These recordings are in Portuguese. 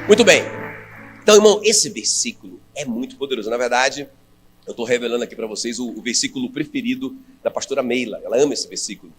Muito bem. Então, irmão, esse versículo é muito poderoso. Na verdade, eu estou revelando aqui para vocês o versículo preferido da pastora Meila. Ela ama esse versículo.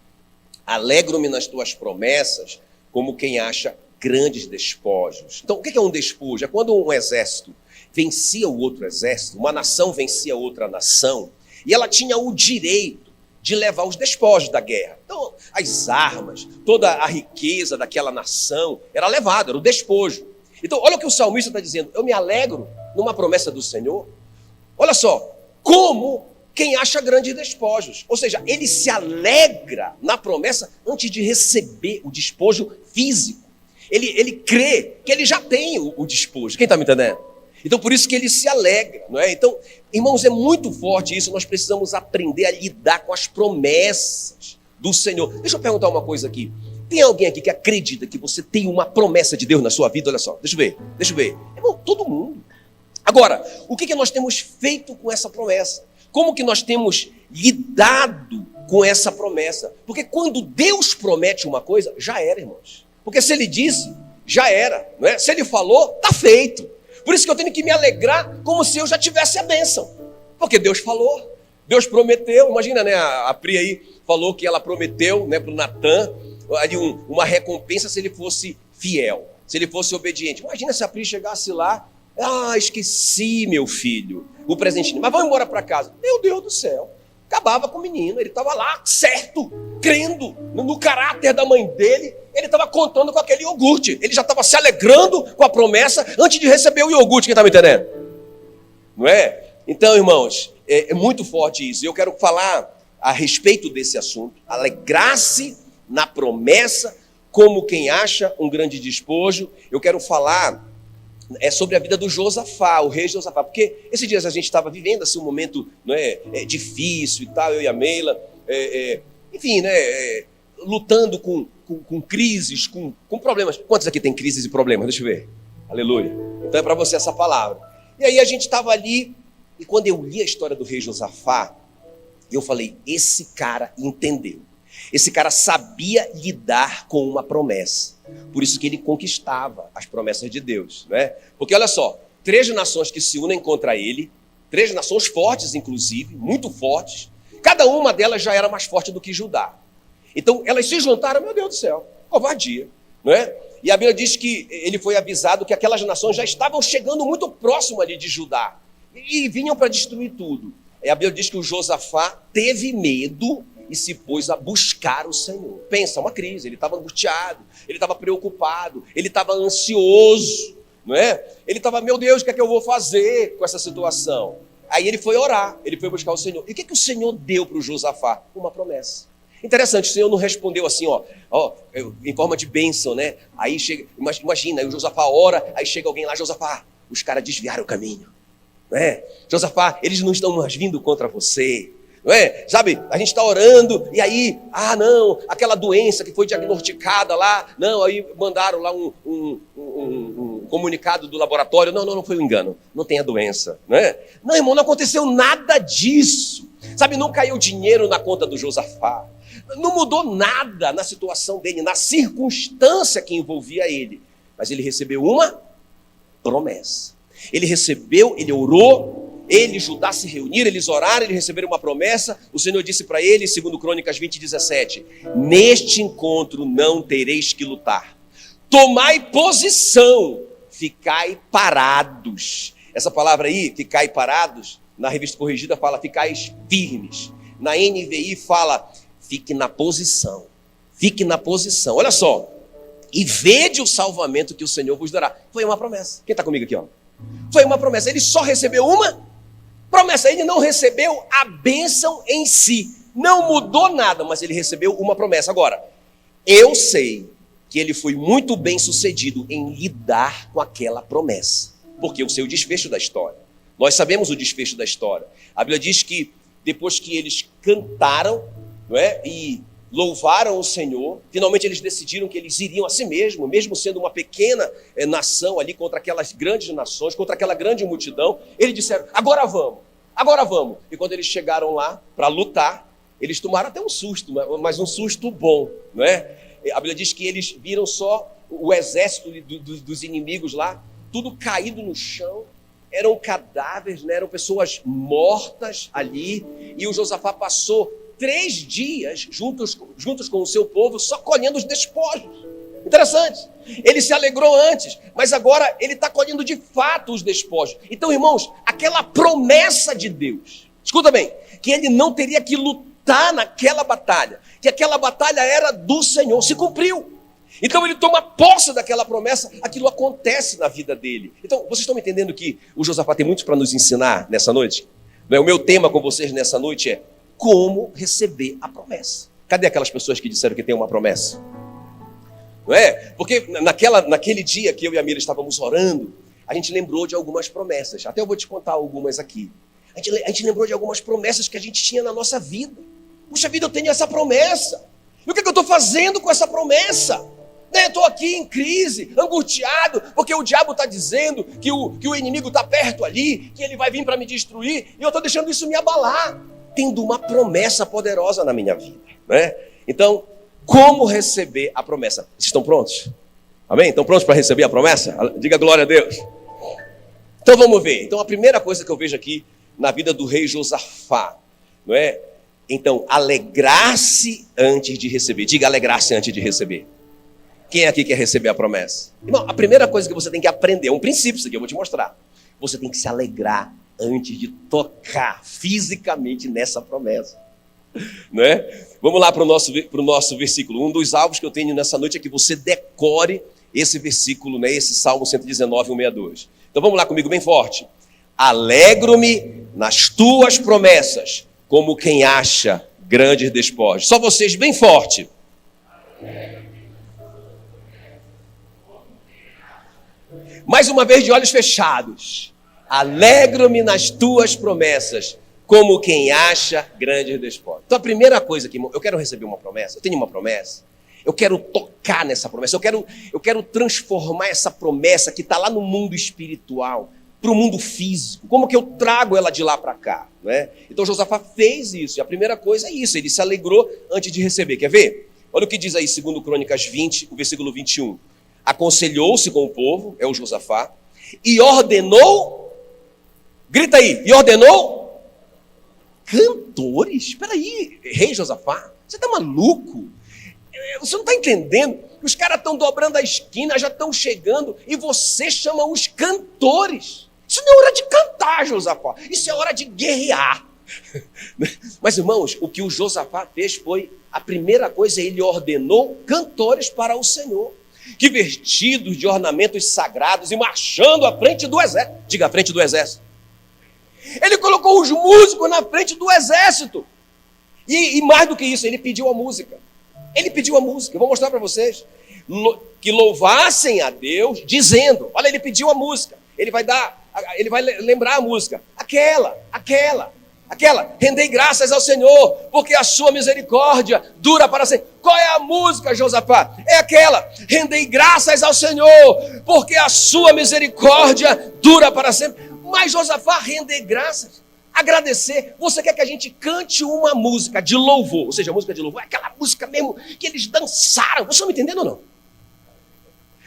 Alegro-me nas tuas promessas, como quem acha grandes despojos. Então, o que é um despojo? É quando um exército vencia o outro exército, uma nação vencia outra nação, e ela tinha o direito de levar os despojos da guerra. Então, as armas, toda a riqueza daquela nação era levada, era o despojo. Então, olha o que o salmista está dizendo. Eu me alegro numa promessa do Senhor. Olha só, como quem acha grandes despojos. Ou seja, ele se alegra na promessa antes de receber o despojo físico. Ele crê que ele já tem o despojo. Quem está me entendendo? Então, por isso que ele se alegra, não é? Então, irmãos, é muito forte isso. Nós precisamos aprender a lidar com as promessas do Senhor. Deixa eu perguntar uma coisa aqui. Tem alguém aqui que acredita que você tem uma promessa de Deus na sua vida? Olha só, deixa eu ver. Irmão, todo mundo. Agora, o que nós temos feito com essa promessa? Como que nós temos lidado com essa promessa? Porque quando Deus promete uma coisa, já era, irmãos. Porque se Ele disse, já era, não é? Se Ele falou, está feito. Por isso que eu tenho que me alegrar como se eu já tivesse a bênção. Porque Deus falou, Deus prometeu. Imagina, né? A Pri aí falou que ela prometeu, né, para o Natan ali uma recompensa se ele fosse fiel, se ele fosse obediente. Imagina se a Pri chegasse lá, esqueci, meu filho, o presente, mas vamos embora para casa. Meu Deus do céu, acabava com o menino, ele estava lá certo, crendo no caráter da mãe dele, ele estava contando com aquele iogurte, ele já estava se alegrando com a promessa antes de receber o iogurte. Quem está me entendendo? Não é? Então, irmãos, é muito forte isso. Eu quero falar a respeito desse assunto, alegrar-se na promessa, como quem acha um grande despojo. Eu quero falar sobre a vida do Josafá, o rei Josafá, porque esses dias a gente estava vivendo assim, um momento, não é, difícil e tal, eu e a Meila, enfim, né, lutando com crises, com problemas. Quantos aqui tem crises e problemas? Deixa eu ver. Aleluia. Então é para você essa palavra. E aí a gente estava ali, e quando eu li a história do rei Josafá, eu falei, esse cara entendeu. Esse cara sabia lidar com uma promessa. Por isso que ele conquistava as promessas de Deus, né? Porque olha só, 3 nações que se unem contra ele, 3 nações fortes inclusive, muito fortes, cada uma delas já era mais forte do que Judá. Então elas se juntaram, meu Deus do céu, covardia, não é? E a Bíblia diz que ele foi avisado que aquelas nações já estavam chegando muito próximo ali de Judá e vinham para destruir tudo. E a Bíblia diz que o Josafá teve medo e se pôs a buscar o Senhor. Pensa, uma crise, ele estava angustiado, ele estava preocupado, ele estava ansioso, não é? Ele estava, meu Deus, o que é que eu vou fazer com essa situação? Aí ele foi orar, ele foi buscar o Senhor. E o que é que o Senhor deu para o Josafá? Uma promessa. Interessante, o Senhor não respondeu assim, em forma de bênção, né? Aí chega, imagina, aí o Josafá ora, aí chega alguém lá, Josafá, os caras desviaram o caminho, não é? Josafá, eles não estão mais vindo contra você, não é? Sabe, a gente está orando e aí, não, aquela doença que foi diagnosticada lá, não, aí mandaram lá um comunicado do laboratório, não foi um engano, não tem a doença, não é? Não, irmão, não aconteceu nada disso, sabe, não caiu dinheiro na conta do Josafá, não mudou nada na situação dele, na circunstância que envolvia ele, mas ele recebeu uma promessa, ele recebeu, ele orou, ele e Judá se reuniram, eles oraram, eles receberam uma promessa. O Senhor disse para eles, segundo Crônicas 20:17, neste encontro não tereis que lutar, tomai posição, ficai parados. Essa palavra aí, ficai parados, na Revista Corrigida fala ficais firmes, na NVI fala fique na posição, olha só, e vede o salvamento que o Senhor vos dará. Foi uma promessa. Quem está comigo aqui, ó? Foi uma promessa, ele só recebeu uma promessa, ele não recebeu a bênção em si, não mudou nada, mas ele recebeu uma promessa. Agora, eu sei que ele foi muito bem sucedido em lidar com aquela promessa, porque eu sei o desfecho da história, nós sabemos o desfecho da história. A Bíblia diz que depois que eles cantaram, não é, e louvaram o Senhor, finalmente eles decidiram que eles iriam a si mesmo sendo uma pequena nação ali contra aquelas grandes nações, contra aquela grande multidão, eles disseram, agora vamos. E quando eles chegaram lá para lutar, eles tomaram até um susto, mas um susto bom, não é? A Bíblia diz que eles viram só o exército dos inimigos lá, tudo caído no chão, eram cadáveres, né? Eram pessoas mortas ali, e o Josafá passou 3 dias juntos com o seu povo, só colhendo os despojos. Interessante, ele se alegrou antes, mas agora ele está colhendo de fato os despojos. Então, irmãos, aquela promessa de Deus, escuta bem, que ele não teria que lutar naquela batalha, que aquela batalha era do Senhor, se cumpriu. Então ele toma posse daquela promessa, aquilo acontece na vida dele. Então, vocês estão me entendendo que o Josafá tem muito para nos ensinar nessa noite? O meu tema com vocês nessa noite é como receber a promessa. Cadê aquelas pessoas que disseram que tem uma promessa? Não é? Porque naquele dia que eu e a Mira estávamos orando, a gente lembrou de algumas promessas. Até eu vou te contar algumas aqui. A gente lembrou de algumas promessas que a gente tinha na nossa vida. Puxa vida, eu tenho essa promessa. E o que eu estou fazendo com essa promessa? Eu estou aqui em crise, angustiado, porque o diabo está dizendo que o inimigo está perto ali, que ele vai vir para me destruir, e eu estou deixando isso me abalar, tendo uma promessa poderosa na minha vida. Né? Então, como receber a promessa? Vocês estão prontos? Amém? Estão prontos para receber a promessa? Diga glória a Deus. Então vamos ver. Então a primeira coisa que eu vejo aqui na vida do rei Josafá, não é? Então, alegrar-se antes de receber. Diga alegrar-se antes de receber. Quem aqui quer receber a promessa? Irmão, a primeira coisa que você tem que aprender, é um princípio isso aqui, eu vou te mostrar. Você tem que se alegrar antes de tocar fisicamente nessa promessa. Não é? Vamos lá para o nosso versículo. Um dos alvos que eu tenho nessa noite é que você decore esse versículo, né? Esse Salmo 119, 162. Então vamos lá comigo bem forte. Alegro-me nas tuas promessas, como quem acha grandes despojos. Só vocês bem forte. Mais uma vez de olhos fechados. Alegro-me nas tuas promessas, como quem acha grandes despojos. Então a primeira coisa que eu quero receber uma promessa, eu tenho uma promessa, eu quero tocar nessa promessa, eu quero transformar essa promessa que está lá no mundo espiritual para o mundo físico. Como que eu trago ela de lá para cá? Né? Então Josafá fez isso, e a primeira coisa é isso, ele se alegrou antes de receber. Quer ver? Olha o que diz aí, 2 Crônicas 20, o versículo 21. Aconselhou-se com o povo, é o Josafá, e ordenou, grita aí, e ordenou cantores. Espera aí, rei Josafá, você está maluco? Você não está entendendo? Os caras estão dobrando a esquina, já estão chegando, e você chama os cantores. Isso não é hora de cantar, Josafá, isso é hora de guerrear. Mas, irmãos, o que o Josafá fez foi, a primeira coisa, ele ordenou cantores para o Senhor, que vestidos de ornamentos sagrados e marchando à frente do exército. Diga, à frente do exército. Ele colocou os músicos na frente do exército. E mais do que isso, ele pediu a música. Ele pediu a música. Eu vou mostrar para vocês. Que louvassem a Deus, dizendo. Olha, ele pediu a música. Ele vai lembrar a música. Aquela. Rendei graças ao Senhor, porque a sua misericórdia dura para sempre. Qual é a música, Josafá? É aquela. Rendei graças ao Senhor, porque a sua misericórdia dura para sempre. Mas Josafá, render graças, agradecer. Você quer que a gente cante uma música de louvor, ou seja, música de louvor, é aquela música mesmo que eles dançaram. Vocês estão me entendendo ou não?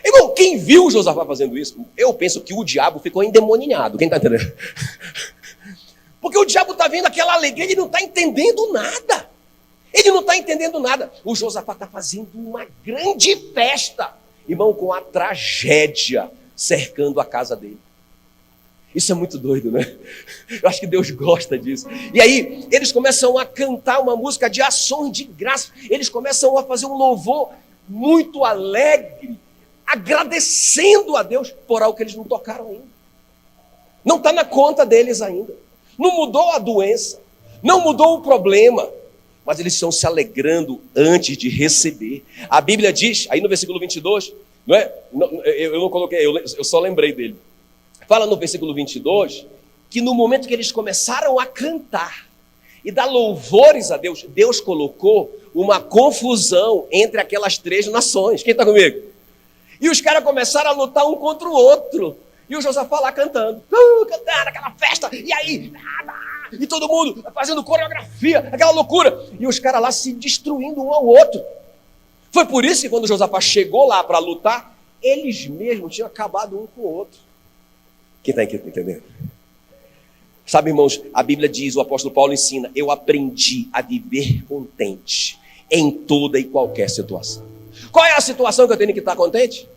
Irmão, quem viu o Josafá fazendo isso, eu penso que o diabo ficou endemoninhado. Quem está entendendo? Porque o diabo está vendo aquela alegria, ele não está entendendo nada. Ele não está entendendo nada. O Josafá está fazendo uma grande festa, irmão, com a tragédia cercando a casa dele. Isso é muito doido, né? Eu acho que Deus gosta disso. E aí, eles começam a cantar uma música de ações de graça. Eles começam a fazer um louvor muito alegre, agradecendo a Deus por algo que eles não tocaram ainda. Não está na conta deles ainda. Não mudou a doença, não mudou o problema, mas eles estão se alegrando antes de receber. A Bíblia diz, aí no versículo 22, não é? Eu não coloquei, eu só lembrei dele. Fala no versículo 22, que no momento que eles começaram a cantar e dar louvores a Deus, Deus colocou uma confusão entre aquelas 3 nações. Quem está comigo? E os caras começaram a lutar um contra o outro. E o Josafá lá cantando, cantando aquela festa, e aí, e todo mundo fazendo coreografia, aquela loucura, e os caras lá se destruindo um ao outro. Foi por isso que quando Josafá chegou lá para lutar, eles mesmos tinham acabado um com o outro. Quem está entendendo? Sabe, irmãos, a Bíblia diz, o apóstolo Paulo ensina, eu aprendi a viver contente em toda e qualquer situação. Qual é a situação que eu tenho que estar contente?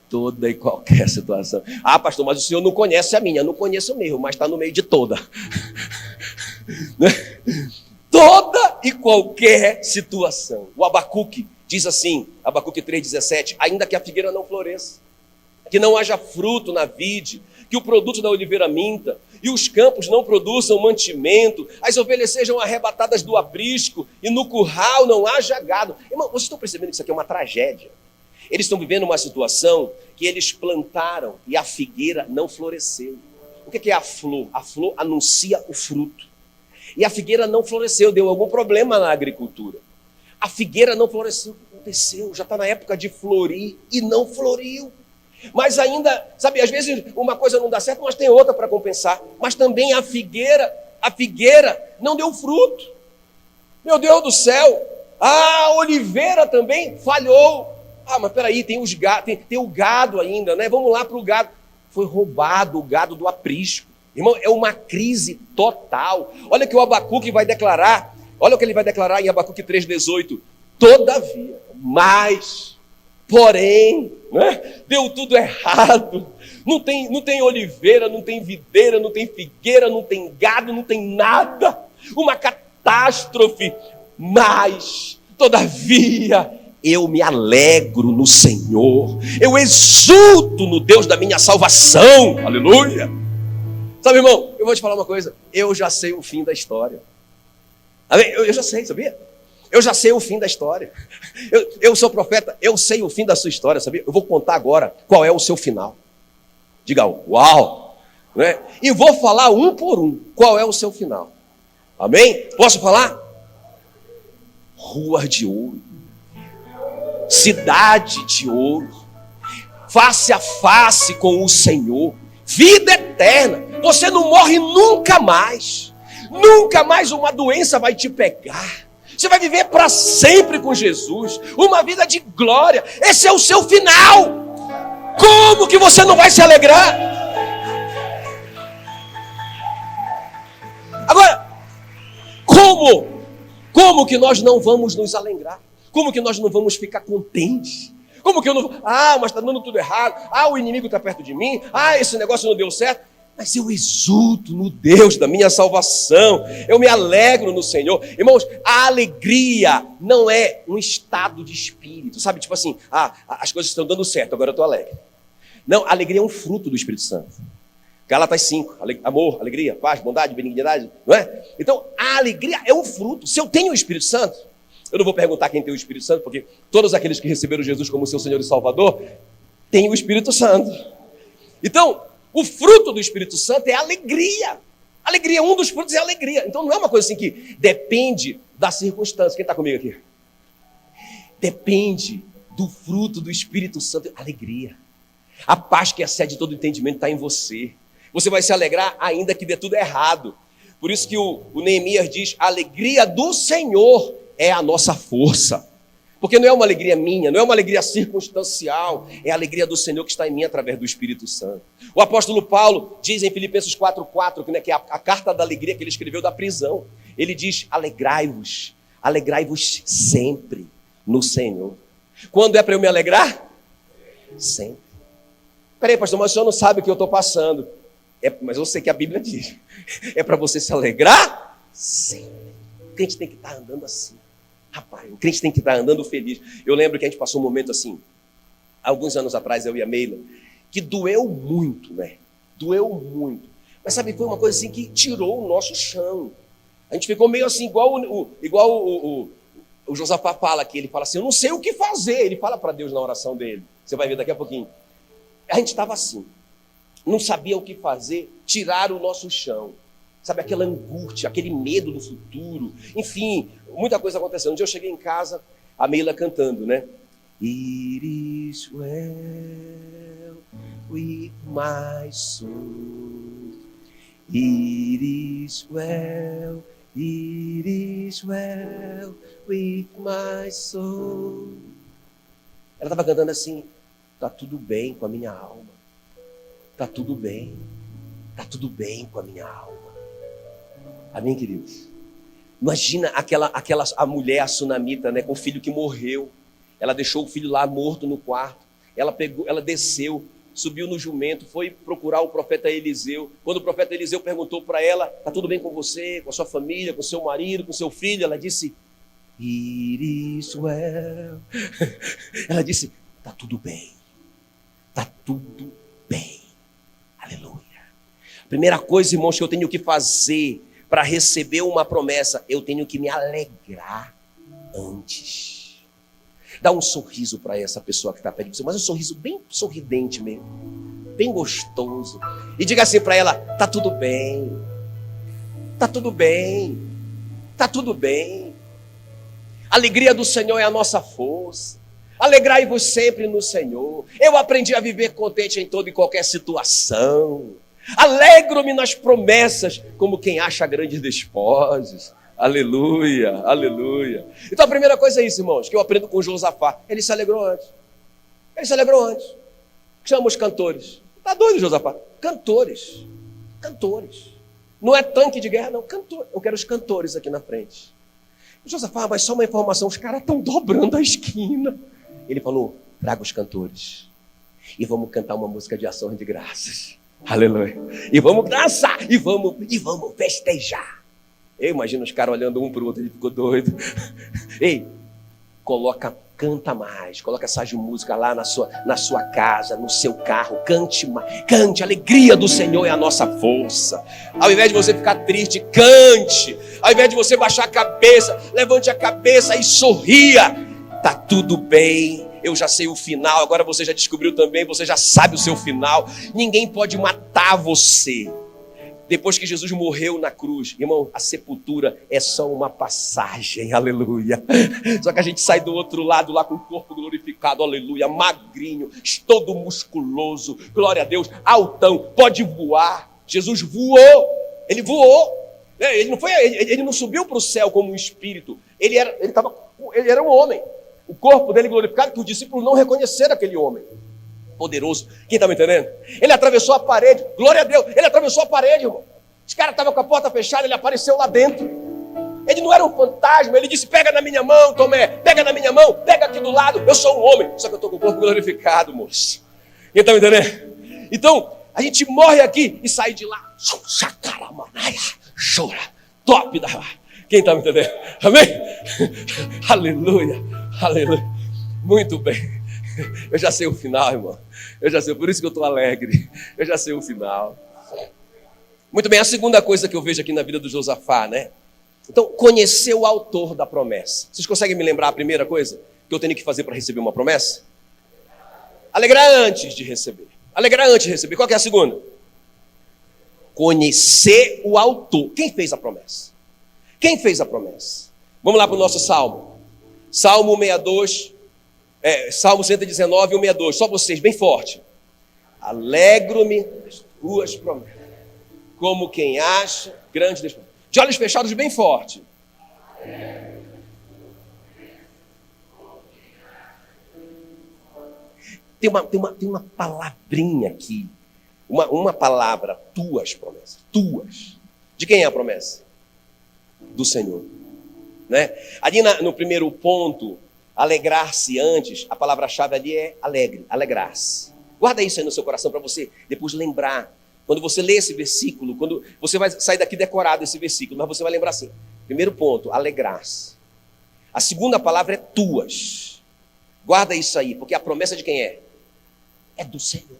Toda e qualquer situação. Ah, pastor, mas o senhor não conhece a minha. Eu não conheço mesmo, mas está no meio de toda. Toda e qualquer situação. O Abacuque diz assim, Abacuque 3,17, ainda que a figueira não floresça, que não haja fruto na vide, que o produto da oliveira minta, e os campos não produzam mantimento, as ovelhas sejam arrebatadas do aprisco, e no curral não haja gado. Irmão, vocês estão percebendo que isso aqui é uma tragédia? Eles estão vivendo uma situação que eles plantaram e a figueira não floresceu. O que é a flor? A flor anuncia o fruto. E a figueira não floresceu, deu algum problema na agricultura. A figueira não floresceu, o que aconteceu? Já está na época de florir e não floriu. Mas ainda, sabe, às vezes uma coisa não dá certo, mas tem outra para compensar. Mas também a figueira não deu fruto. Meu Deus do céu, a oliveira também falhou. Ah, mas peraí, tem o gado ainda, né? Vamos lá para o gado. Foi roubado o gado do aprisco. Irmão, é uma crise total. Olha o que o Abacuque vai declarar. Olha o que ele vai declarar em Abacuque 3,18. Todavia, mas, porém, né? Deu tudo errado. Não tem oliveira, não tem videira, não tem figueira, não tem gado, não tem nada. Uma catástrofe. Mas, todavia, eu me alegro no Senhor. Eu exulto no Deus da minha salvação. Aleluia. Sabe, irmão, eu vou te falar uma coisa. Eu já sei o fim da história. Eu já sei, sabia? Eu já sei o fim da história. Eu sou profeta, eu sei o fim da sua história, sabia? Eu vou contar agora qual é o seu final. Diga, uau! Né? E vou falar um por um qual é o seu final. Amém? Posso falar? Rua de ouro. Cidade de ouro. Face a face com o Senhor. Vida eterna. Você não morre nunca mais. Nunca mais uma doença vai te pegar. Você vai viver para sempre com Jesus. Uma vida de glória. Esse é o seu final. Como que você não vai se alegrar? Agora, como que nós não vamos nos alegrar? Como que nós não vamos ficar contentes? Como que eu não... Ah, mas está dando tudo errado. Ah, o inimigo está perto de mim. Ah, esse negócio não deu certo. Mas eu exulto no Deus da minha salvação. Eu me alegro no Senhor. Irmãos, a alegria não é um estado de espírito. Sabe, tipo assim, as coisas estão dando certo, agora eu estou alegre. Não, a alegria é um fruto do Espírito Santo. Gálatas 5, amor, alegria, paz, bondade, benignidade, não é? Então, a alegria é um fruto. Se eu tenho o Espírito Santo, eu não vou perguntar quem tem o Espírito Santo, porque todos aqueles que receberam Jesus como seu Senhor e Salvador têm o Espírito Santo. Então, o fruto do Espírito Santo é alegria. Alegria, um dos frutos é alegria. Então, não é uma coisa assim que depende da circunstância. Quem está comigo aqui? Depende do fruto do Espírito Santo, alegria. A paz que excede todo entendimento está em você. Você vai se alegrar ainda que dê tudo errado. Por isso que o Neemias diz, a alegria do Senhor é a nossa força. Porque não é uma alegria minha, não é uma alegria circunstancial, é a alegria do Senhor que está em mim através do Espírito Santo. O apóstolo Paulo diz em Filipenses 4,4, que é a carta da alegria que ele escreveu da prisão. Ele diz, alegrai-vos sempre no Senhor. Quando é para eu me alegrar? Sempre. Peraí, pastor, mas o senhor não sabe o que eu estou passando. Mas eu sei que a Bíblia diz. É para você se alegrar sempre. O crente tem que estar andando assim. Rapaz, o crente tem que estar andando feliz. Eu lembro que a gente passou um momento assim, alguns anos atrás, eu e a Meila, que doeu muito, né? Doeu muito. Mas sabe, foi uma coisa assim que tirou o nosso chão. A gente ficou meio assim, igual o Josafá fala aqui. Ele fala assim, eu não sei o que fazer. Ele fala para Deus na oração dele. Você vai ver daqui a pouquinho. A gente estava assim, não sabia o que fazer, tiraram o nosso chão. Sabe, aquela angústia, aquele medo do futuro. Enfim, muita coisa acontecendo. Um dia eu cheguei em casa, a Meila cantando, né? It is well with my soul. It is well with my soul. Ela estava cantando assim, tá tudo bem com a minha alma. está tudo bem. Está tudo bem com a minha alma. Amém, queridos? Imagina a mulher, a sunamita, né, com o filho que morreu. Ela deixou o filho lá morto no quarto. Ela desceu, subiu no jumento, foi procurar o profeta Eliseu. Quando o profeta Eliseu perguntou para ela: está tudo bem com você, com a sua família, com o seu marido, com o seu filho? Ela disse: It is well. Ela disse: está tudo bem. Está tudo bem. Aleluia. Primeira coisa, irmãos, que eu tenho que fazer para receber uma promessa, eu tenho que me alegrar antes. Dá um sorriso para essa pessoa que está perto de você, mas um sorriso bem sorridente mesmo, bem gostoso. E diga assim para ela: está tudo bem, está tudo bem, está tudo bem. A alegria do Senhor é a nossa força. Alegrai-vos sempre no Senhor. Eu aprendi a viver contente em toda e qualquer situação. Alegro-me nas promessas, como quem acha grandes despojos. Aleluia, aleluia. Então a primeira coisa é isso, irmãos, que eu aprendo com Josafá. Ele se alegrou antes. Ele se alegrou antes. Chama os cantores. Tá doido, Josafá? Cantores. Cantores. Não é tanque de guerra, não. Cantor. Eu quero os cantores aqui na frente. Josafá, mas só uma informação, os caras estão dobrando a esquina. Ele falou: traga os cantores e vamos cantar uma música de ação de graças. Aleluia. E vamos dançar, e vamos festejar. Eu imagino os caras olhando um para o outro, ele ficou doido. Ei, canta mais, coloca essas músicas lá na sua casa, no seu carro, cante mais, cante, a alegria do Senhor é a nossa força. Ao invés de você ficar triste, cante. Ao invés de você baixar a cabeça, levante a cabeça e sorria. Tá tudo bem. Eu já sei o final, agora você já descobriu também, você já sabe o seu final. Ninguém pode matar você. Depois que Jesus morreu na cruz, irmão, a sepultura é só uma passagem, aleluia. Só que a gente sai do outro lado lá com o corpo glorificado, aleluia, magrinho, todo musculoso, glória a Deus, altão, pode voar. Jesus voou, ele voou. Ele não subiu para o céu como um espírito, ele era um homem. O corpo dele glorificado, que os discípulos não reconheceram aquele homem poderoso. Quem está me entendendo? Ele atravessou a parede, glória a Deus, ele atravessou a parede, irmão. Os caras estavam com a porta fechada, ele apareceu lá dentro. Ele não era um fantasma, ele disse: pega na minha mão, Tomé, pega na minha mão, pega aqui do lado, eu sou um homem, só que eu estou com o corpo glorificado, moço. Quem está me entendendo? Então, a gente morre aqui e sai de lá, chora, top da... Quem está me entendendo? Amém? Aleluia, aleluia. Muito bem. Eu já sei o final, irmão. Eu já sei, por isso que eu estou alegre. Eu já sei o final. Muito bem, a segunda coisa que eu vejo aqui na vida do Josafá, né? Então, conhecer o autor da promessa. Vocês conseguem me lembrar a primeira coisa que eu tenho que fazer para receber uma promessa? Alegrar antes de receber. Alegrar antes de receber. Qual que é a segunda? Conhecer o autor. Quem fez a promessa? Quem fez a promessa? Vamos lá para o nosso Salmo. Salmo 62, Salmo 119 e 62. Só vocês, bem forte. Alegro-me nas tuas promessas, como quem acha grande desprezo. De olhos fechados, bem forte. Tem uma palavrinha aqui. Uma palavra, tuas promessas. Tuas. De quem é a promessa? Do Senhor. Né? Ali no primeiro ponto, alegrar-se antes, a palavra-chave ali é alegre, alegrar-se. Guarda isso aí no seu coração para você depois lembrar. Quando você lê esse versículo, quando você vai sair daqui decorado esse versículo, mas você vai lembrar assim. Primeiro ponto, alegrar-se. A segunda palavra é tuas. Guarda isso aí, porque a promessa de quem é? É do Senhor.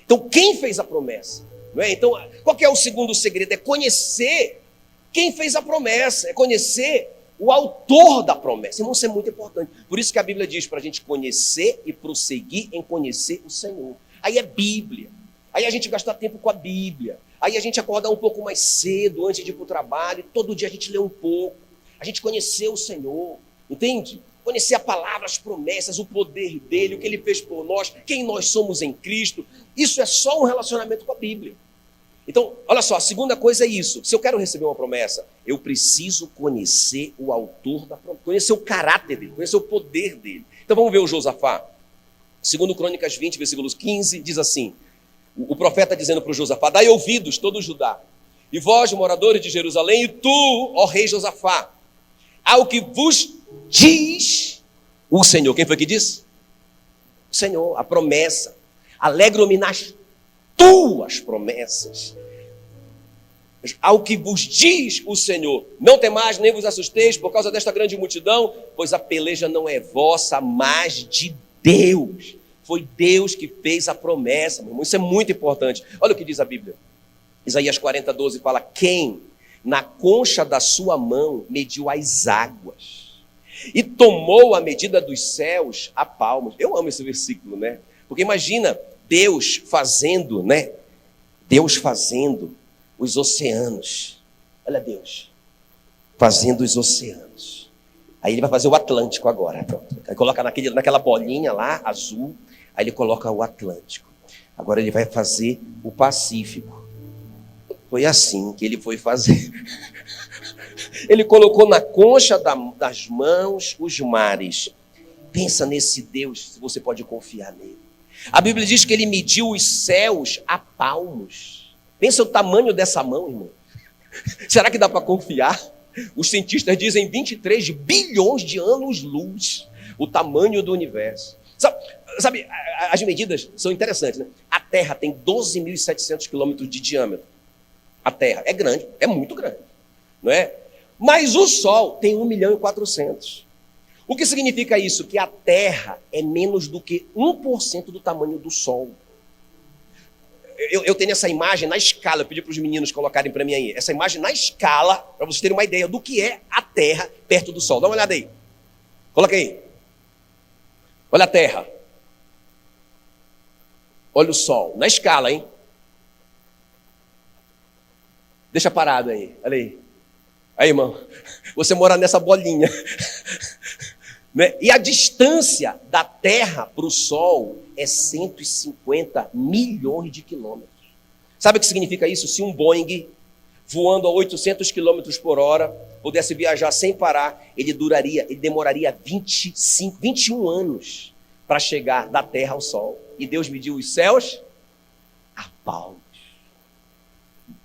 Então quem fez a promessa? Não é? Então qual que é o segundo segredo? É conhecer quem fez a promessa, é conhecer o autor da promessa. Irmão, isso é muito importante. Por isso que a Bíblia diz para a gente conhecer e prosseguir em conhecer o Senhor. Aí é Bíblia. Aí a gente gasta tempo com a Bíblia. Aí a gente acordar um pouco mais cedo antes de ir para o trabalho. Todo dia a gente lê um pouco. A gente conhecer o Senhor. Entende? Conhecer a palavra, as promessas, o poder dele, o que ele fez por nós, quem nós somos em Cristo. Isso é só um relacionamento com a Bíblia. Então, olha só, a segunda coisa é isso. Se eu quero receber uma promessa, eu preciso conhecer o autor da promessa, conhecer o caráter dele, conhecer o poder dele. Então vamos ver o Josafá. Segundo Crônicas 20, versículos 15, diz assim: O profeta dizendo para o Josafá: dai ouvidos, todo Judá, e vós, moradores de Jerusalém, e tu, ó rei Josafá, ao que vos diz o Senhor. Quem foi que disse? O Senhor, a promessa. Alegro-me nas tuas promessas. Ao que vos diz o Senhor, não temais nem vos assusteis por causa desta grande multidão, pois a peleja não é vossa, mas de Deus. Foi Deus que fez a promessa, meu irmão. Isso é muito importante. Olha o que diz a Bíblia. Isaías 40:12 fala: quem na concha da sua mão mediu as águas e tomou a medida dos céus a palmos. Eu amo esse versículo, né? Porque imagina Deus fazendo, né? Deus fazendo os oceanos. Olha Deus fazendo os oceanos. Aí ele vai fazer o Atlântico agora. Pronto. Aí coloca naquela bolinha lá, azul. Aí ele coloca o Atlântico. Agora ele vai fazer o Pacífico. Foi assim que ele foi fazer. Ele colocou na concha das mãos os mares. Pensa nesse Deus, se você pode confiar nele. A Bíblia diz que ele mediu os céus a palmos. Pensa o tamanho dessa mão, irmão. Será que dá para confiar? Os cientistas dizem 23 bilhões de anos-luz, o tamanho do universo. Sabe, as medidas são interessantes, né? A Terra tem 12.700 quilômetros de diâmetro. A Terra é grande, é muito grande, não é? Mas o Sol tem 1.400.000. O que significa isso? Que a Terra é menos do que 1% do tamanho do Sol. Eu tenho essa imagem na escala, eu pedi para os meninos colocarem para mim aí, essa imagem na escala, para vocês terem uma ideia do que é a Terra perto do Sol. Dá uma olhada aí. Coloca aí. Olha a Terra. Olha o Sol. Na escala, hein? Deixa parado aí. Olha aí. Aí, irmão. Você mora nessa bolinha. Né? E a distância da Terra para o Sol é 150 milhões de quilômetros. Sabe o que significa isso? Se um Boeing voando a 800 quilômetros por hora pudesse viajar sem parar, ele demoraria 21 anos para chegar da Terra ao Sol. E Deus mediu os céus a palmos.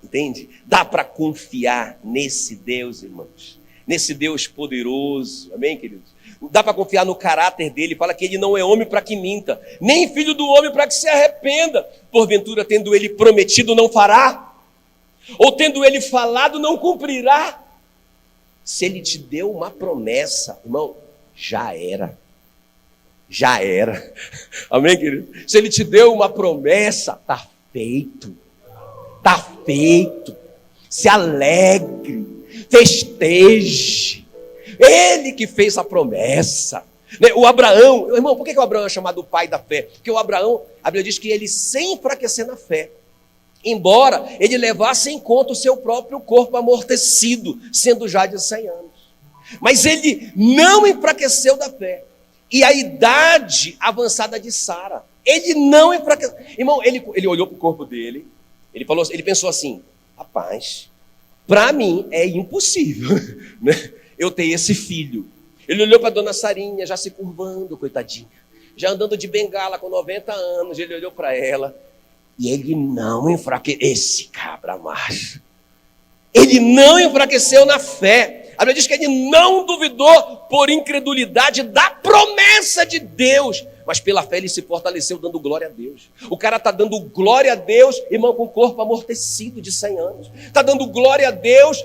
Entende? Dá para confiar nesse Deus, irmãos. Nesse Deus poderoso. Amém, queridos? Dá para confiar no caráter dele. Fala que ele não é homem para que minta, nem filho do homem para que se arrependa. Porventura, tendo ele prometido, não fará? Ou tendo ele falado, não cumprirá? Se ele te deu uma promessa, irmão, já era. Já era. Amém, querido? Se ele te deu uma promessa, está feito. Está feito. Se alegre, festeje. Ele que fez a promessa. O Abraão, irmão, por que o Abraão é chamado o pai da fé? Porque o Abraão, a Bíblia diz que ele sem enfraquecer na fé, embora ele levasse em conta o seu próprio corpo amortecido, sendo já de 100 anos. Mas ele não enfraqueceu da fé. E a idade avançada de Sara, ele não enfraqueceu. Irmão, ele olhou para o corpo dele, ele pensou assim: rapaz, para mim é impossível, né, eu ter esse filho. Ele olhou para a dona Sarinha, já se curvando, coitadinha, já andando de bengala com 90 anos, ele olhou para ela, e ele não enfraqueceu, esse cabra macho, ele não enfraqueceu na fé. A Bíblia diz que ele não duvidou por incredulidade da promessa de Deus, mas pela fé ele se fortaleceu dando glória a Deus. O cara está dando glória a Deus, irmão, com o corpo amortecido de 100 anos. Está dando glória a Deus,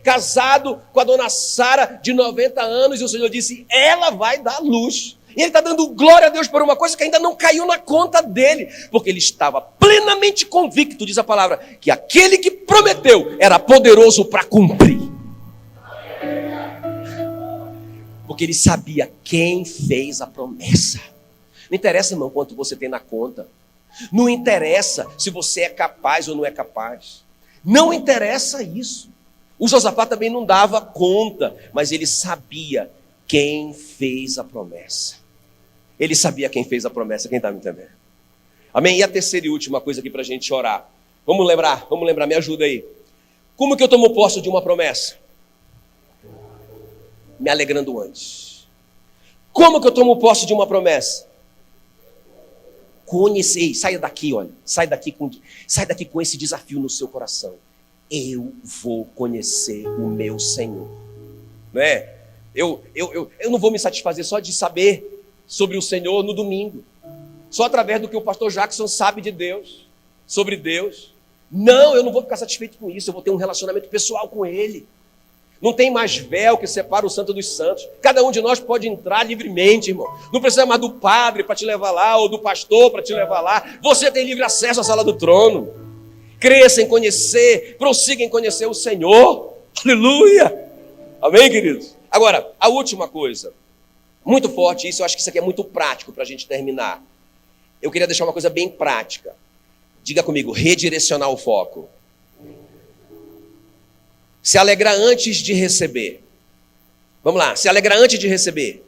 casado com a dona Sara de 90 anos, e o Senhor disse, ela vai dar luz. E ele está dando glória a Deus por uma coisa que ainda não caiu na conta dele, porque ele estava plenamente convicto, diz a palavra, que aquele que prometeu era poderoso para cumprir. Porque ele sabia quem fez a promessa. Não interessa, irmão, quanto você tem na conta. Não interessa se você é capaz ou não é capaz. Não interessa isso. O Josafá também não dava conta, mas ele sabia quem fez a promessa. Ele sabia quem fez a promessa. Quem está me entendendo? Amém? E a terceira e última coisa aqui para a gente orar. Vamos lembrar, me ajuda aí. Como que eu tomo posse de uma promessa? Me alegrando antes. Como que eu tomo posse de uma promessa? conhecer. Ei, saia daqui, olha. Sai daqui com esse desafio no seu coração. Eu vou conhecer o meu Senhor. Não é? Eu não vou me satisfazer só de saber sobre o Senhor no domingo. Só através do que o pastor Jackson sabe de Deus, sobre Deus. Não, eu não vou ficar satisfeito com isso. Eu vou ter um relacionamento pessoal com Ele. Não tem mais véu que separa o santo dos santos. Cada um de nós pode entrar livremente, irmão. Não precisa mais do padre para te levar lá, ou do pastor para te levar lá. Você tem livre acesso à sala do trono. Cresça em conhecer, prossiga em conhecer o Senhor. Aleluia! Amém, queridos? Agora, a última coisa, muito forte, eu acho que isso aqui é muito prático para a gente terminar. Eu queria deixar uma coisa bem prática. Diga comigo, redirecionar o foco. Se alegrar antes de receber. Vamos lá, se alegrar antes de receber.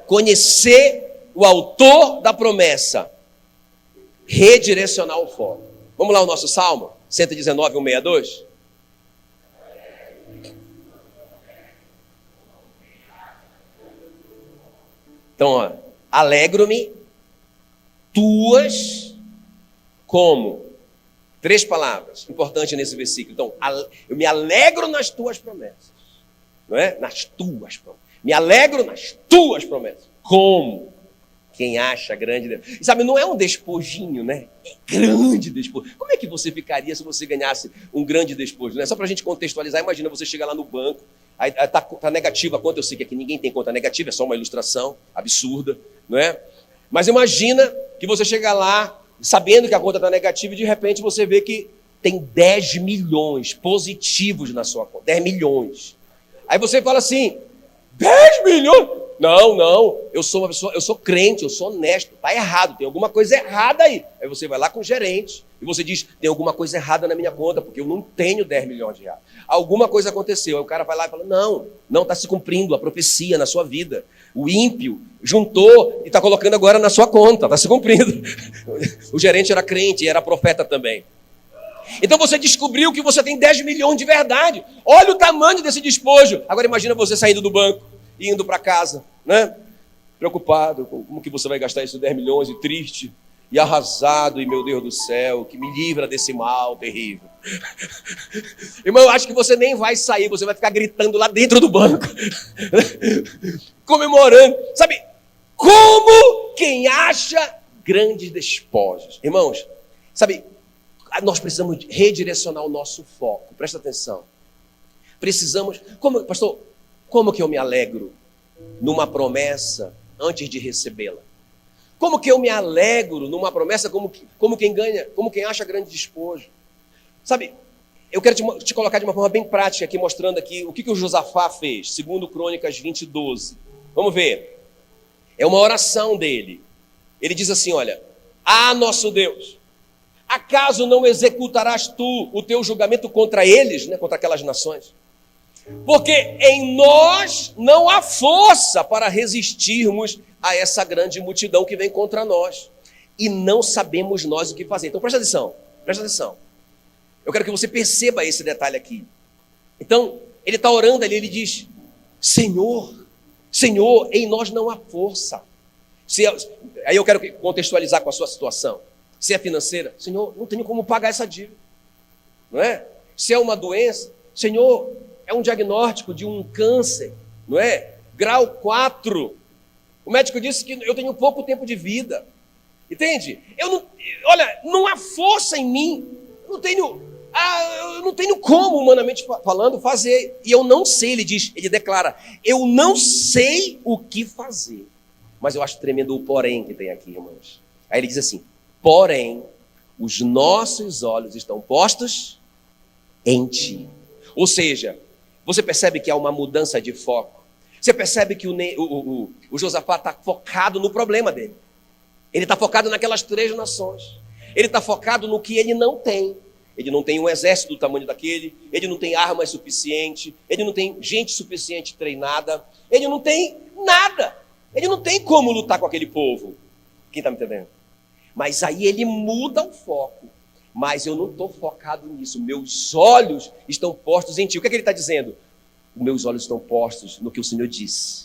Conhecer o autor da promessa. Redirecionar o foco. Vamos lá o nosso Salmo 119, 162. Então, ó, alegro-me tuas como? 3 palavras, importante nesse versículo. Então, eu me alegro nas tuas promessas. Não é? Nas tuas promessas. Me alegro nas tuas promessas. Como? Quem acha grande Deus. E sabe, não é um despojinho, né? É grande despojo. Como é que você ficaria se você ganhasse um grande despojo? Né? Só para a gente contextualizar, imagina você chegar lá no banco, aí tá negativa a conta, eu sei que aqui ninguém tem conta negativa, é só uma ilustração absurda, não é? Mas imagina que você chega lá, sabendo que a conta está negativa, e de repente você vê que tem 10 milhões positivos na sua conta. 10 milhões. Aí você fala assim, 10 milhões? Não, eu sou uma pessoa, eu sou crente, eu sou honesto, está errado, tem alguma coisa errada aí. Aí você vai lá com o gerente e você diz, tem alguma coisa errada na minha conta, porque eu não tenho 10 milhões de reais. Alguma coisa aconteceu. Aí o cara vai lá e fala, não está se cumprindo a profecia na sua vida. O ímpio juntou e está colocando agora na sua conta, está se cumprindo. O gerente era crente e era profeta também. Então você descobriu que você tem 10 milhões de verdade. Olha o tamanho desse despojo. Agora imagina você saindo do banco, indo para casa, né? Preocupado com como que você vai gastar esses 10 milhões e triste e arrasado, e meu Deus do céu, que me livra desse mal terrível. Irmão, eu acho que você nem vai sair, você vai ficar gritando lá dentro do banco, comemorando, sabe? Como quem acha grandes despojos. Irmãos, sabe, nós precisamos redirecionar o nosso foco, presta atenção. Precisamos, pastor, como que eu me alegro numa promessa antes de recebê-la? Como que eu me alegro numa promessa como quem acha grande despojo? Sabe, eu quero te colocar de uma forma bem prática aqui, mostrando aqui o que o Josafá fez, segundo Crônicas 20, 12. Vamos ver. É uma oração dele. Ele diz assim, olha, nosso Deus, acaso não executarás tu o teu julgamento contra eles, né, contra aquelas nações? Porque em nós não há força para resistirmos a essa grande multidão que vem contra nós. E não sabemos nós o que fazer. Então presta atenção. Eu quero que você perceba esse detalhe aqui. Então, ele está orando ali, ele diz, Senhor, em nós não há força. Aí eu quero contextualizar com a sua situação. Se é financeira, Senhor, não tenho como pagar essa dívida. Não é? Se é uma doença, Senhor, é um diagnóstico de um câncer, não é? Grau 4. O médico disse que eu tenho pouco tempo de vida. Entende? Não há força em mim. Eu não tenho como, humanamente falando, fazer. E eu não sei, ele declara, eu não sei o que fazer. Mas eu acho tremendo o porém que tem aqui, irmãos. Aí ele diz assim, porém, os nossos olhos estão postos em ti. Ou seja, você percebe que há uma mudança de foco. Você percebe que o Josafá está focado no problema dele. Ele está focado naquelas 3 nações. Ele está focado no que ele não tem. Ele não tem um exército do tamanho daquele. Ele não tem armas suficientes. Ele não tem gente suficiente treinada. Ele não tem nada. Ele não tem como lutar com aquele povo. Quem está me entendendo? Mas aí ele muda o foco. Mas eu não estou focado nisso. Meus olhos estão postos em ti. O que é que ele está dizendo? Meus olhos estão postos no que o Senhor disse.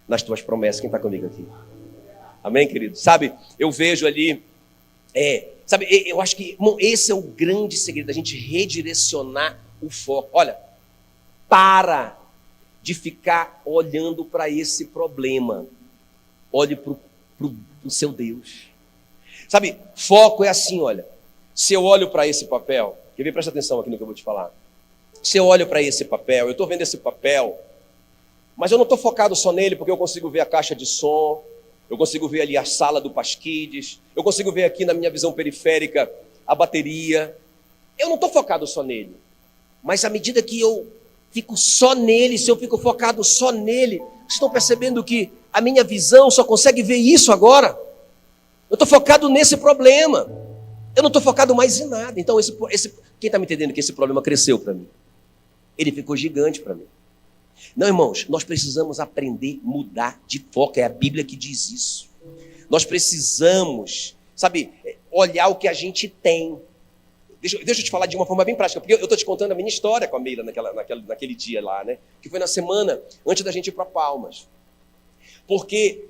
nas tuas promessas. Quem está comigo aqui? Amém, querido? Sabe, eu vejo ali, eu acho que, irmão, esse é o grande segredo, da gente redirecionar o foco. Olha, para de ficar olhando para esse problema. Olhe para o seu Deus. Sabe, foco é assim, olha. Se eu olho para esse papel, quer ver, presta atenção aqui no que eu vou te falar. Se eu olho para esse papel, eu estou vendo esse papel, mas eu não estou focado só nele, porque eu consigo ver a caixa de som, eu consigo ver ali a sala do Pasquides, eu consigo ver aqui na minha visão periférica a bateria. Eu não estou focado só nele, mas à medida que eu fico só nele, se eu fico focado só nele, vocês estão percebendo que a minha visão só consegue ver isso agora? Eu estou focado nesse problema, eu não estou focado mais em nada. Então quem está me entendendo que esse problema cresceu para mim? Ele ficou gigante para mim. Não, irmãos, nós precisamos aprender a mudar de foco. É a Bíblia que diz isso. Nós precisamos, sabe, olhar o que a gente tem. Deixa eu te falar de uma forma bem prática, porque eu estou te contando a minha história com a Meila naquele dia lá, né? Que foi na semana antes da gente ir para Palmas. Porque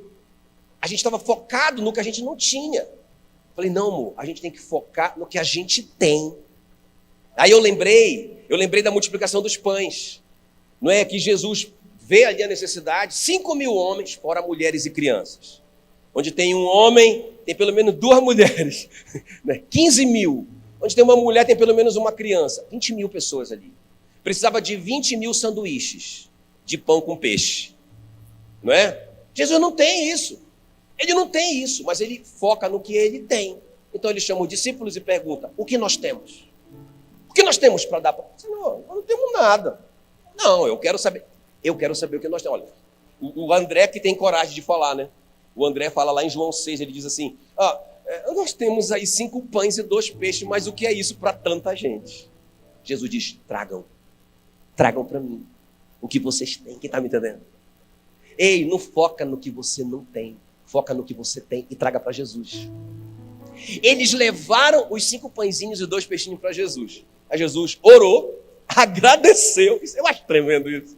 a gente estava focado no que a gente não tinha. Falei, não, amor, a gente tem que focar no que a gente tem. Aí eu lembrei da multiplicação dos pães. Não é que Jesus vê ali a necessidade, 5.000 homens, fora mulheres e crianças. Onde tem um homem, tem pelo menos 2 mulheres. 15.000. Onde tem uma mulher, tem pelo menos uma criança. 20.000 pessoas ali. Precisava de 20.000 sanduíches de pão com peixe. Não é? Jesus não tem isso. Ele não tem isso, mas ele foca no que ele tem. Então ele chama os discípulos e pergunta, o que nós temos? O que nós temos para dar? Não, nós não temos nada. Não, eu quero saber o que nós temos. Olha, o André que tem coragem de falar, né? O André fala lá em João 6, ele diz assim, nós temos aí 5 pães e 2 peixes, mas o que é isso para tanta gente? Jesus diz, tragam para mim o que vocês têm. Quem está me entendendo? Ei, não foca no que você não tem, foca no que você tem e traga para Jesus. Eles levaram os 5 pãezinhos e 2 peixinhos para Jesus. Aí Jesus orou, agradeceu. Eu acho tremendo isso.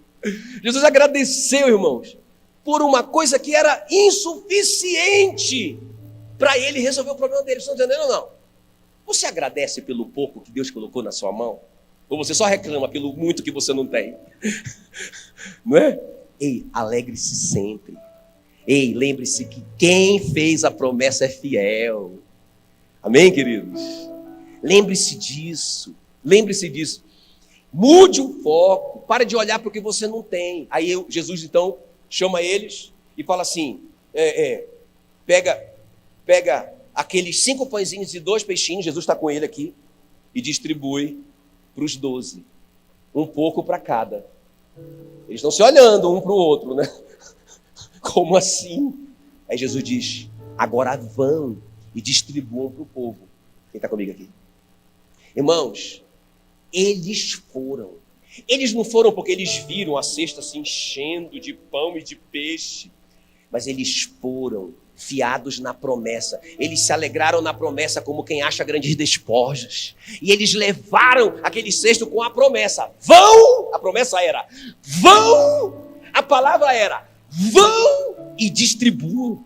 Jesus agradeceu, irmãos, por uma coisa que era insuficiente para ele resolver o problema dele. Vocês estão entendendo ou não? Você agradece pelo pouco que Deus colocou na sua mão? Ou você só reclama pelo muito que você não tem? Não é? Ei, alegre-se sempre. Ei, lembre-se que quem fez a promessa é fiel. Amém, queridos? Lembre-se disso. Lembre-se disso. Mude o foco. Pare de olhar para o que você não tem. Aí Jesus, então, chama eles e fala assim, pega aqueles 5 pãezinhos e 2 peixinhos, Jesus está com ele aqui, e distribui para os 12. Um pouco para cada. Eles estão se olhando um para o outro, né? Como assim? Aí Jesus diz, agora vão e distribuam para o povo. Quem está comigo aqui? Irmãos, eles foram. Eles não foram porque eles viram a cesta se enchendo de pão e de peixe, mas eles foram fiados na promessa. Eles se alegraram na promessa como quem acha grandes despojos. E eles levaram aquele cesto com a promessa. Vão! A promessa era, vão! A palavra era, vão e distribuam.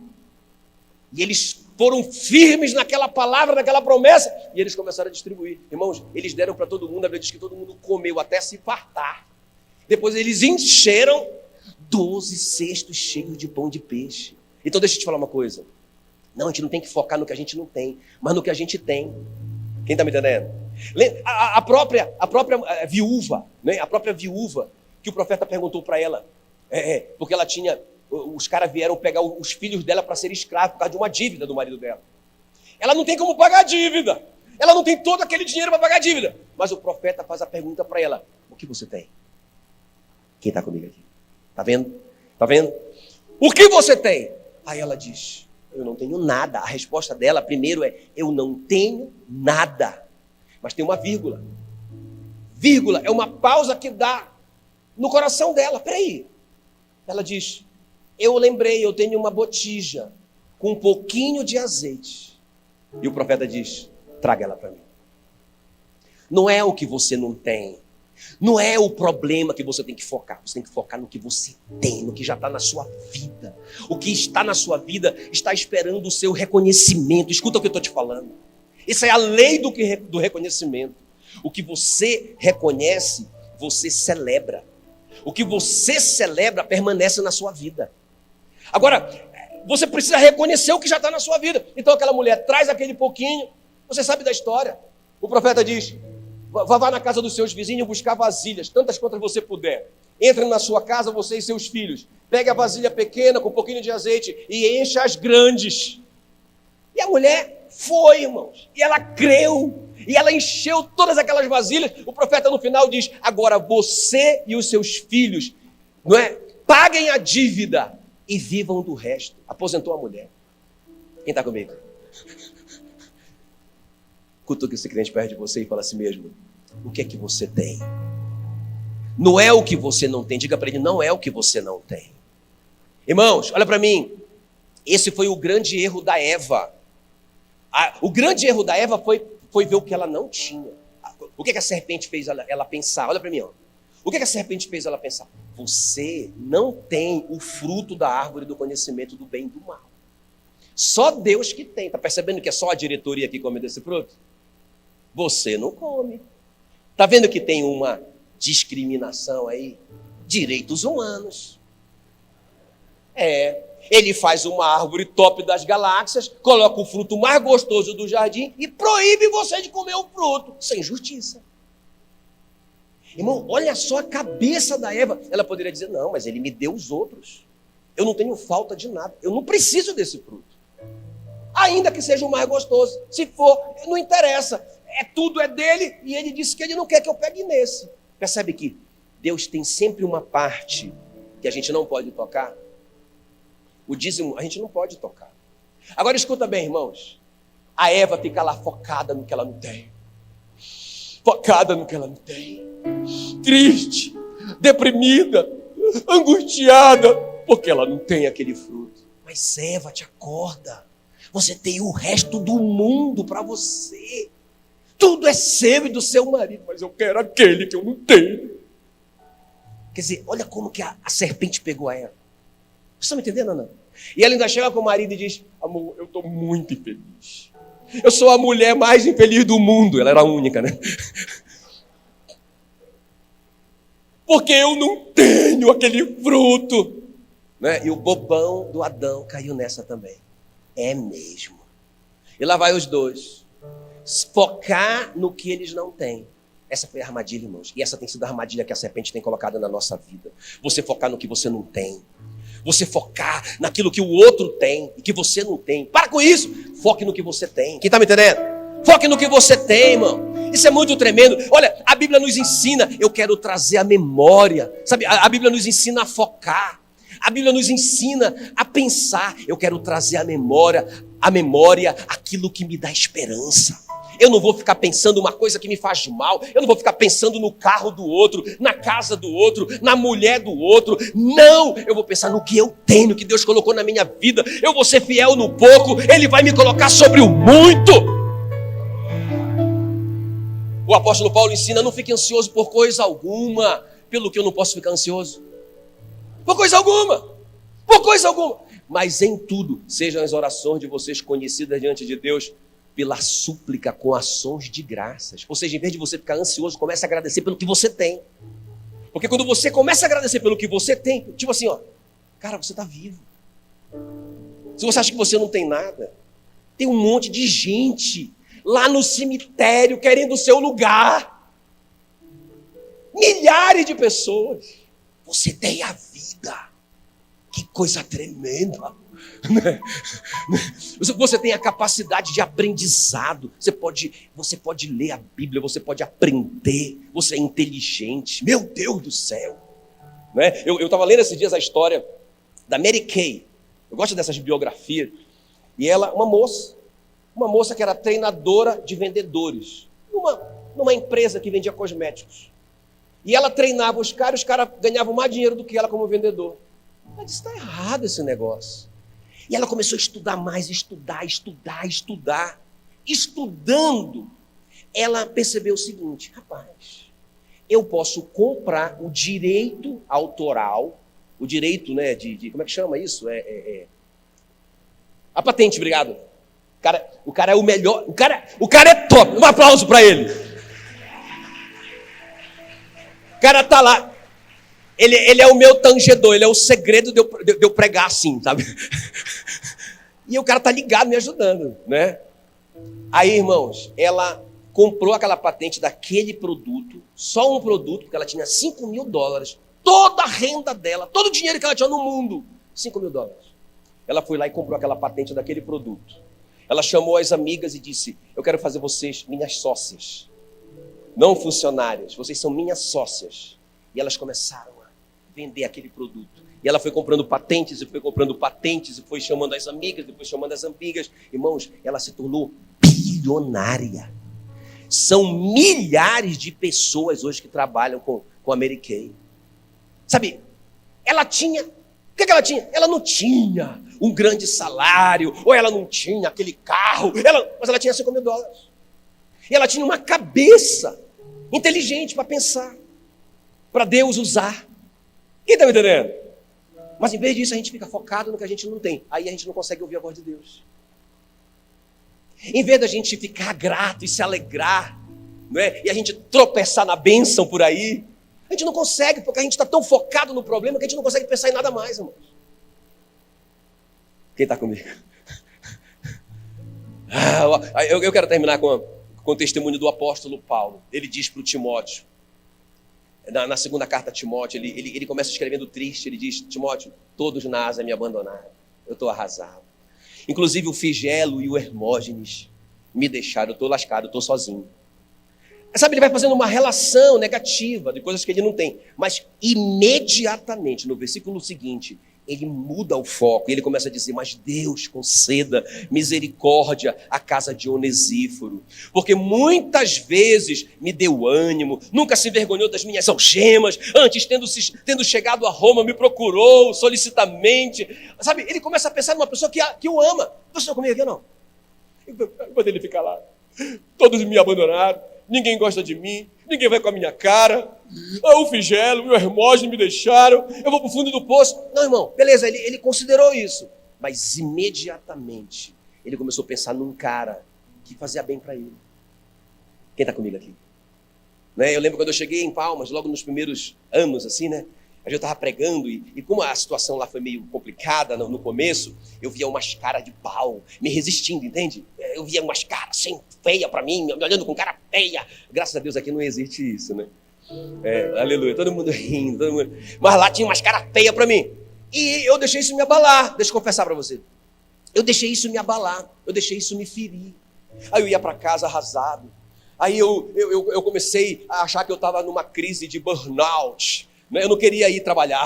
E eles foram firmes naquela palavra, naquela promessa, e eles começaram a distribuir. Irmãos, eles deram para todo mundo, a Bíblia diz que todo mundo comeu até se fartar. Depois eles encheram 12 cestos cheios de pão de peixe. Então deixa eu te falar uma coisa. Não, a gente não tem que focar no que a gente não tem, mas no que a gente tem. Quem está me entendendo? A própria viúva, né? A própria viúva, que o profeta perguntou para ela, porque ela tinha... Os caras vieram pegar os filhos dela para ser escravos por causa de uma dívida do marido dela. Ela não tem como pagar a dívida. Ela não tem todo aquele dinheiro para pagar a dívida. Mas o profeta faz a pergunta para ela, o que você tem? Quem está comigo aqui? Está vendo? Está vendo? O que você tem? Aí ela diz, eu não tenho nada. A resposta dela primeiro é, eu não tenho nada. Mas tem uma vírgula. Vírgula é uma pausa que dá no coração dela. Peraí. Ela diz, eu lembrei, eu tenho uma botija com um pouquinho de azeite. E o profeta diz, traga ela para mim. Não é o que você não tem, Não é o problema que você tem que focar. Você tem que focar no que você tem, no que já está na sua vida. O que está na sua vida está esperando o seu reconhecimento. Escuta o que eu estou te falando. Isso é a lei do reconhecimento. O que você reconhece, você celebra. O que você celebra permanece na sua vida. Agora, você precisa reconhecer o que já está na sua vida. Então aquela mulher traz aquele pouquinho. Você sabe da história. O profeta diz: vá na casa dos seus vizinhos buscar vasilhas, tantas quantas você puder. Entre na sua casa, você e seus filhos. Pegue a vasilha pequena com um pouquinho de azeite e encha as grandes. E a mulher foi, irmãos. E ela creu. E ela encheu todas aquelas vasilhas. O profeta no final diz: agora você e os seus filhos, não é? Paguem a dívida e vivam do resto. Aposentou a mulher. Quem está comigo? Cutuca esse crente perto de você e fala assim mesmo: o que é que você tem? Não é o que você não tem. Diga para ele: não é o que você não tem. Irmãos, olha para mim. Esse foi o grande erro da Eva. O grande erro da Eva foi ver o que ela não tinha. O que a serpente fez ela pensar? Olha para mim, ó. O que a serpente fez ela pensar? Você não tem o fruto da árvore do conhecimento do bem e do mal. Só Deus que tem. Está percebendo que é só a diretoria que come desse fruto? Você não come. Está vendo que tem uma discriminação aí? Direitos humanos. Ele faz uma árvore top das galáxias, coloca o fruto mais gostoso do jardim e proíbe você de comer o fruto, sem justiça. Irmão, olha só a cabeça da Eva. Ela poderia dizer: não, mas ele me deu os outros. Eu não tenho falta de nada. Eu não preciso desse fruto. Ainda que seja o mais gostoso. Se for, não interessa. Tudo é dele e ele disse que ele não quer que eu pegue nesse. Percebe que Deus tem sempre uma parte que a gente não pode tocar? O dízimo a gente não pode tocar. Agora escuta bem, irmãos. A Eva fica lá focada no que ela não tem. Focada no que ela não tem. Triste, deprimida, angustiada, porque ela não tem aquele fruto. Mas Eva, te acorda. Você tem o resto do mundo para você. Tudo é seu e do seu marido, mas eu quero aquele que eu não tenho. Quer dizer, olha como que a serpente pegou a Eva. Vocês estão me entendendo ou não? E ela ainda chega com o marido e diz: amor, eu estou muito infeliz. Eu sou a mulher mais infeliz do mundo. Ela era a única, né? Porque eu não tenho aquele fruto. Né? E o bobão do Adão caiu nessa também. É mesmo. E lá vai os dois. Focar no que eles não têm. Essa foi a armadilha, irmãos. E essa tem sido a armadilha que a serpente tem colocado na nossa vida. Você focar no que você não tem. Você focar naquilo que o outro tem e que você não tem. Para com isso. Foque no que você tem. Quem está me entendendo? Foque no que você tem, irmão. Isso é muito tremendo. Olha, a Bíblia nos ensina. Eu quero trazer a memória. Sabe, a Bíblia nos ensina a focar. A Bíblia nos ensina a pensar. Eu quero trazer a memória aquilo que me dá esperança. Eu não vou ficar pensando uma coisa que me faz mal. Eu não vou ficar pensando no carro do outro, na casa do outro, na mulher do outro. Não, eu vou pensar no que eu tenho, no que Deus colocou na minha vida. Eu vou ser fiel no pouco, Ele vai me colocar sobre o muito. O apóstolo Paulo ensina: não fique ansioso por coisa alguma. Pelo que eu não posso ficar ansioso? Por coisa alguma. Por coisa alguma. Mas em tudo, sejam as orações de vocês conhecidas diante de Deus pela súplica com ações de graças. Ou seja, em vez de você ficar ansioso, comece a agradecer pelo que você tem. Porque quando você começa a agradecer pelo que você tem, tipo assim, ó, cara, você está vivo. Se você acha que você não tem nada, tem um monte de gente lá no cemitério querendo o seu lugar. Milhares de pessoas. Você tem a vida. Que coisa tremenda. Você tem a capacidade de aprendizado. Você pode ler a Bíblia, você pode aprender. Você é inteligente. Meu Deus do céu. Eu estava lendo esses dias a história da Mary Kay. Eu gosto dessas biografias. E ela, uma moça que era treinadora de vendedores numa empresa que vendia cosméticos. E ela treinava os caras ganhavam mais dinheiro do que ela como vendedor. Ela disse: está errado esse negócio. E ela começou a estudar mais, estudar. Estudando, ela percebeu o seguinte: rapaz, eu posso comprar o direito autoral, o direito, né, como é que chama isso? A patente, obrigado. O cara é o melhor, o cara é top, um aplauso para ele. O cara tá lá, ele é o meu tangedor, ele é o segredo de eu pregar assim, sabe? E o cara tá ligado, me ajudando, né? Aí, irmãos, ela comprou aquela patente daquele produto, só um produto, porque ela tinha $5.000, toda a renda dela, todo o dinheiro que ela tinha no mundo, $5.000. Ela foi lá e comprou aquela patente daquele produto. Ela chamou as amigas e disse: eu quero fazer vocês minhas sócias, não funcionárias, vocês são minhas sócias. E elas começaram a vender aquele produto. E ela foi comprando patentes, e foi comprando patentes, e foi chamando as amigas, depois chamando as amigas. Irmãos, ela se tornou bilionária. São milhares de pessoas hoje que trabalham com a Mary Kay. Sabe, ela tinha... O que ela tinha? Ela não tinha um grande salário, ou ela não tinha aquele carro, mas ela tinha $5.000. E ela tinha uma cabeça inteligente para pensar, para Deus usar. Quem está me entendendo? Mas em vez disso a gente fica focado no que a gente não tem. Aí a gente não consegue ouvir a voz de Deus. Em vez da gente ficar grato e se alegrar, não é? E a gente tropeçar na bênção por aí, a gente não consegue, porque a gente está tão focado no problema que a gente não consegue pensar em nada mais, irmãos. Quem está comigo? Eu quero terminar com o testemunho do apóstolo Paulo. Ele diz para o Timóteo, na segunda carta a Timóteo, ele começa escrevendo triste, ele diz: Timóteo, todos na Ásia me abandonaram, eu estou arrasado. Inclusive o Figelo e o Hermógenes me deixaram, eu estou lascado, eu estou sozinho. Sabe, ele vai fazendo uma relação negativa de coisas que ele não tem. Mas imediatamente, no versículo seguinte, ele muda o foco e ele começa a dizer: mas Deus conceda misericórdia à casa de Onesíforo, porque muitas vezes me deu ânimo, nunca se envergonhou das minhas algemas, antes tendo chegado a Roma me procurou solicitamente. Sabe, ele começa a pensar numa pessoa que o ama. Você está comigo aqui ou não? Quando ele fica lá, todos me abandonaram, ninguém gosta de mim, ninguém vai com a minha cara, o Figelo e o Hermógenes me deixaram, eu vou para o fundo do poço. Não, irmão, beleza, ele considerou isso, mas imediatamente ele começou a pensar num cara que fazia bem para ele. Quem está comigo aqui? Né? Eu lembro quando eu cheguei em Palmas, logo nos primeiros anos, assim, né? A gente estava pregando e como a situação lá foi meio complicada no começo, eu via umas caras de pau me resistindo, entende? Eu via umas caras assim, feia para mim, me olhando com cara feia. Graças a Deus aqui não existe isso, né? Aleluia, todo mundo rindo, todo mundo... Mas lá tinha umas caras feias para mim. E eu deixei isso me abalar, deixa eu confessar para você. Eu deixei isso me abalar, eu deixei isso me ferir. Aí eu ia para casa arrasado. Aí eu comecei a achar que eu estava numa crise de burnout. Eu não queria ir trabalhar,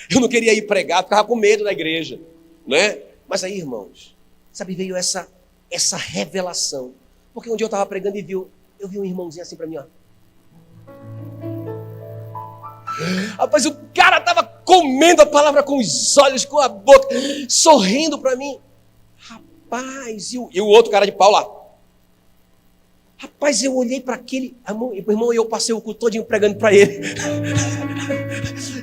eu não queria ir pregar, ficava com medo da igreja, né? Mas aí, irmãos, sabe, veio essa revelação, porque um dia eu estava pregando e eu vi um irmãozinho assim para mim, ó. Rapaz, o cara estava comendo a palavra com os olhos, com a boca, sorrindo para mim. Rapaz, e o outro cara de pau lá. Rapaz, eu olhei para aquele irmão e eu passei o culto todinho pregando para ele.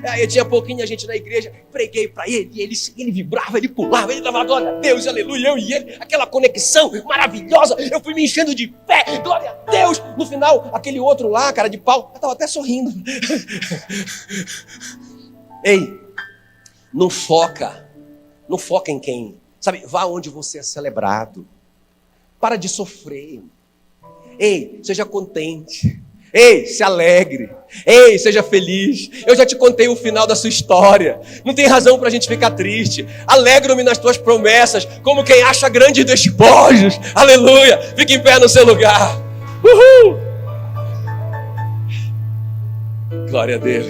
Aí tinha pouquinha gente na igreja, preguei para ele, e ele vibrava, ele pulava, ele dava glória a Deus, aleluia, eu e ele, aquela conexão maravilhosa, eu fui me enchendo de fé, glória a Deus. No final, aquele outro lá, cara de pau, estava até sorrindo. Ei, não foca em quem, sabe, vá onde você é celebrado, para de sofrer. Ei, seja contente. Ei, se alegre. Ei, seja feliz. Eu já te contei o final da sua história. Não tem razão para a gente ficar triste. Alegro-me nas tuas promessas, como quem acha grandes despojos. Aleluia. Fique em pé no seu lugar. Uhul. Glória a Deus.